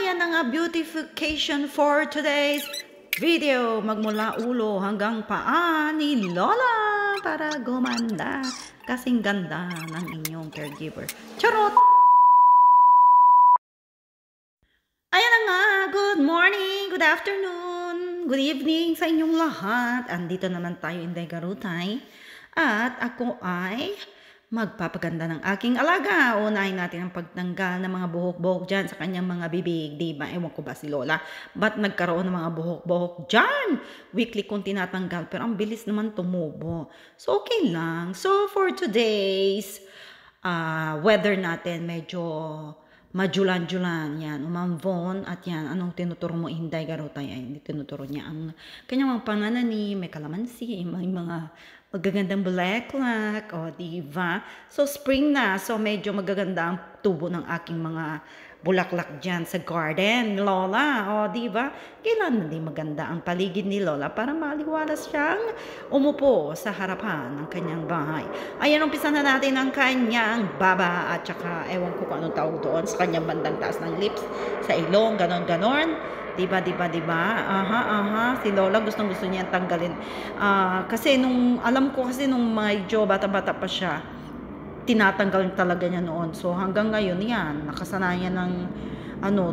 yan ang beautification for today's video. Magmula ulo hanggang paa ni Lola para gumanda. Kasing ganda ng inyong caregiver. Charot! Ayan na nga, good morning, good afternoon, good evening sa inyong lahat. Andito naman tayo, Inday Garutay. At ako ay magpapaganda ng aking alaga. Unahin natin ang pagtanggal ng mga buhok-buhok dyan sa kanyang mga bibig. Diba? Ewan ko ba si Lola? Ba't nagkaroon ng mga buhok-buhok dyan? Weekly kong tinatanggal. Pero ang bilis naman tumubo. So, okay lang. So, for today's weather natin, medyo majulan-julan. Yan, umamvon. At yan, anong tinuturo mo, Inday Garutay? Ay, hindi tinuturo niya ang kanyang mga pananani, may kalamansi, may mga magagandang bulaklak, o diba? So, spring na. So, medyo magaganda ang tubo ng aking mga bulaklak dyan sa garden, Lola. O, diba? Kailan hindi maganda ang paligid ni Lola para maliwalas siyang umupo sa harapan ng kanyang bahay. Ayan, umpisa na natin ang kanyang baba at saka, ewan ko kung anong tawag doon, sa kanyang bandang taas ng lips, sa ilong, ganon-ganon. Diba? Si Lola gustong-gusto niya tanggalin. Kasi alam ko kasi nung medyo bata-bata pa siya, tinatanggal talaga niya noon. So hanggang ngayon yan, nakasanayan ng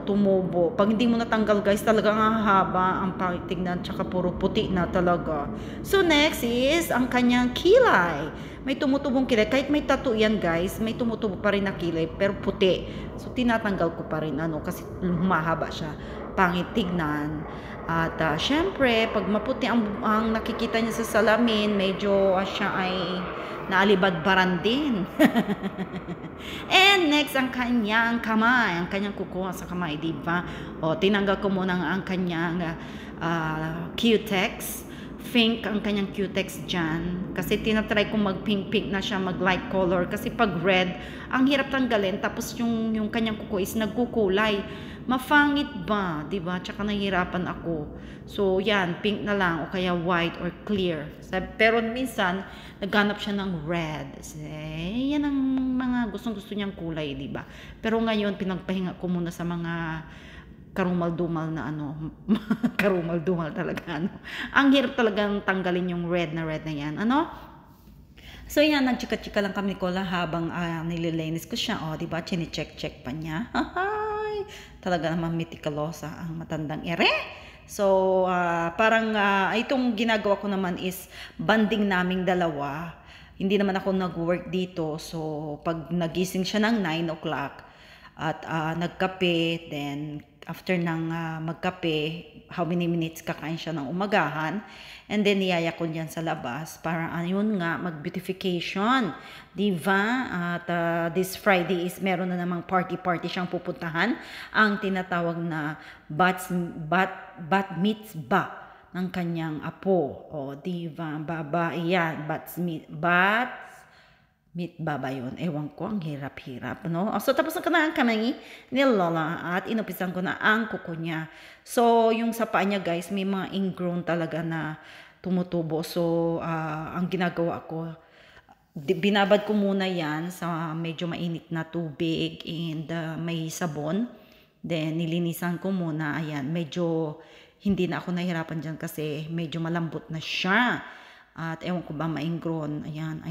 tumubo. Pag hindi mo natanggal guys, talagang hahaba ang pakitignan, tsaka puro puti na talaga. So next is ang kanyang kilay. May tumutubong kilay. Kahit may tattoo yan guys, may tumutubo pa rin na kilay, pero puti. So tinatanggal ko pa rin kasi humahaba siya. Pangit tignan. At syempre, pag maputi ang nakikita niya sa salamin, medyo siya ay naalibadbaran din. And next, ang kanyang kamay, ang kanyang kuko sa kamay, diba? O, tinanggal ko muna ang kanyang cutex. Pink ang kanyang cutex dyan. Kasi tinatry kong mag-pink-pink na siya, mag-light color. Kasi pag red, ang hirap tanggalin. Tapos yung kanyang kuko is nagkukulay. Mafangit ba? Diba? Tsaka nahihirapan ako. So, yan. Pink na lang. O kaya white or clear. Pero minsan, naghanap siya ng red. Yan ang mga gustong-gusto niyang kulay, diba? Pero ngayon, pinagpahinga ko muna sa mga karumal-dumal na karumal-dumal talaga, Ang hirap talagang tanggalin yung red na yan, So, yan, nagchika-chika lang kami ko habang nililinis ko siya. O, diba? Chine-check-check pa niya. Talaga naman mitikulosa ang matandang ere. So, parang itong ginagawa ko naman is banding naming dalawa. Hindi naman ako nag-work dito. So, pag nagising siya ng 9 o'clock at nagkape, then after ng magkape, how many minutes kakain siya ng umagahan, and then niyaya ko dyan sa labas para ayun nga, mag-beautification, diba? At this Friday is meron na namang party siyang pupuntahan, ang tinatawag na bat mitzvah ng kanyang apo, o diba? Babae yan, bat mitzvah ba yun? Ewan ko, ang hirap-hirap, So, tapos na kanaan kami ni Lola at inupisan ko na ang kuko niya. So, yung sa paa niya, guys, may mga ingrown talaga na tumutubo. So, ang ginagawa ko, binabad ko muna yan sa medyo mainit na tubig and may sabon. Then, nilinisan ko muna. Ayan, medyo hindi na ako nahirapan dyan kasi medyo malambot na siya. At ewan ko ba maingron. Ayan.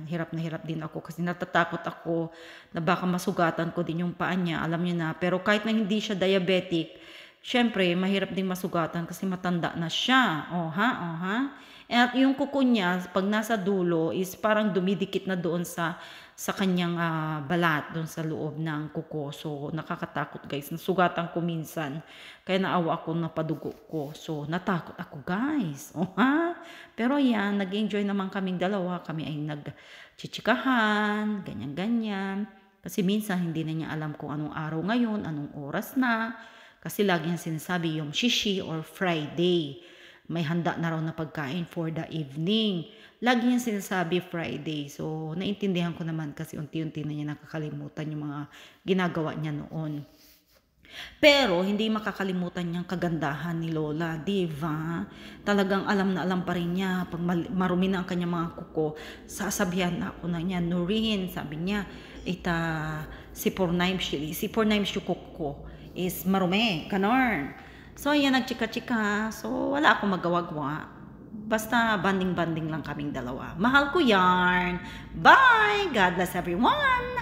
Hirap na hirap din ako kasi natatakot ako na baka masugatan ko din yung paa niya. Alam niyo na. Pero kahit na hindi siya diabetic, syempre mahirap din masugatan kasi matanda na siya. At yung kuko niya, pag nasa dulo, is parang dumidikit na doon sa kanyang balat, doon sa loob ng kuko. So, nakakatakot guys. Nasugatan ko minsan. Kaya naawa ako na padugo ko. So, natakot ako guys. Pero yan, nag-enjoy naman kaming dalawa. Kami ay nag-chichikahan, ganyan-ganyan. Kasi minsan hindi na niya alam kung anong araw ngayon, anong oras na. Kasi lagi niya sinasabi yung shishi or Friday. May handa na raw na pagkain for the evening. Lagi niya sinasabi Friday. So, naintindihan ko naman kasi unti-unti na niya nakakalimutan yung mga ginagawa niya noon. Pero, hindi makakalimutan niyang kagandahan ni Lola, diba? Talagang alam na alam pa rin niya. Pag marumi na ang kanyang mga kuko, sasabihan na ako na niya, Nurin, sabi niya, si Pornaim Shili. Si Pornaim Shukoko is marumi. Ganon. So, ayan, nagchika-chika. So, wala akong magawa-gawa. Basta banding-banding lang kaming dalawa. Mahal ko yarn. Bye! God bless everyone!